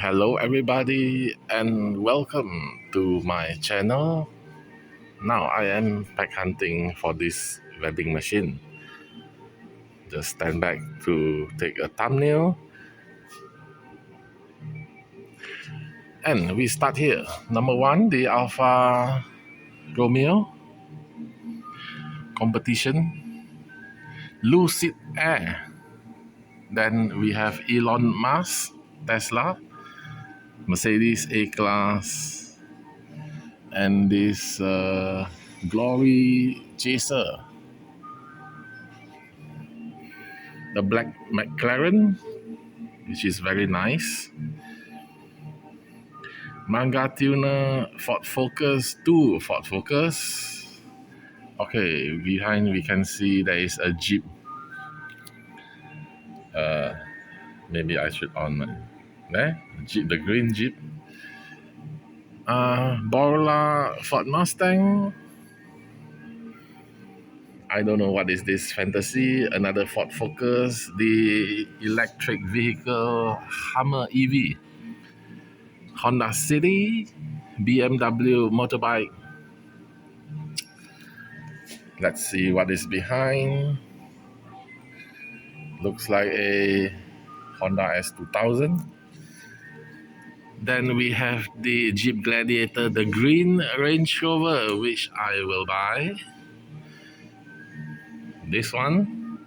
Hello everybody and welcome to my channel. Now I am pack hunting for this vending machine. Just stand back to take a thumbnail. And we start here. Number one, the Alfa Romeo competition. Lucid Air. Then we have Elon Musk, Tesla, Mercedes A-Class, and this Glory Chaser. The black McLaren, which is very nice. Manga Tuner, Ford Focus, two Ford Focus. Okay, behind we can see there is a Jeep. Maybe I should on there. Jeep, the green Jeep. Borla Ford Mustang. I don't know what is this fantasy. Another Ford Focus. The electric vehicle Hummer EV. Honda City. BMW motorbike. Let's see what is behind. Looks like a Honda S2000. Then we have the Jeep Gladiator, the green Range Rover, which I will buy. This one.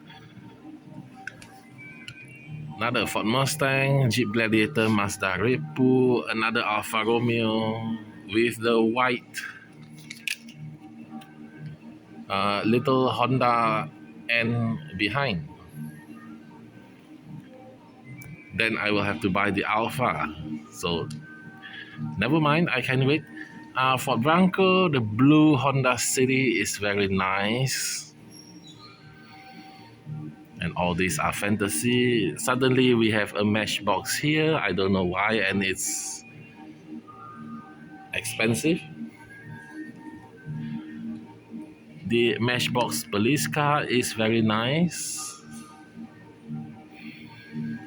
Another Ford Mustang, Jeep Gladiator, Mazda Repu, another Alfa Romeo with the white little Honda N behind. Then I will have to buy the Alfa. So never mind, I can wait. For Bronco, the blue Honda City is very nice. And all these are fantasy. Suddenly we have a Matchbox here. I don't know why, and it's expensive. The Matchbox police car is very nice.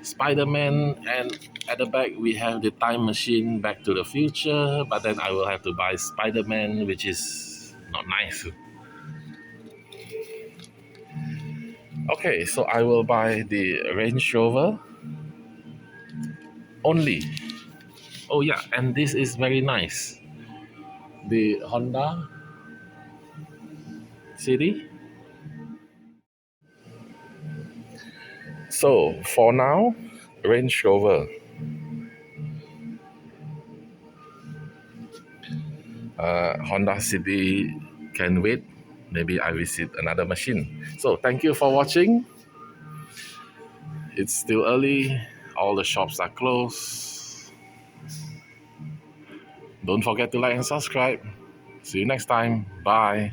Spider-Man, and at the back we have the time machine Back to the Future, but then I will have to buy Spider-Man, which is not nice. Okay, so I will buy the Range Rover only. Oh yeah, and this is very nice. The Honda City. So for now, Range Rover. Honda City can wait. Maybe I visit another machine. So thank you for watching. It's still early. All the shops are closed. Don't forget to like and subscribe. See you next time. Bye.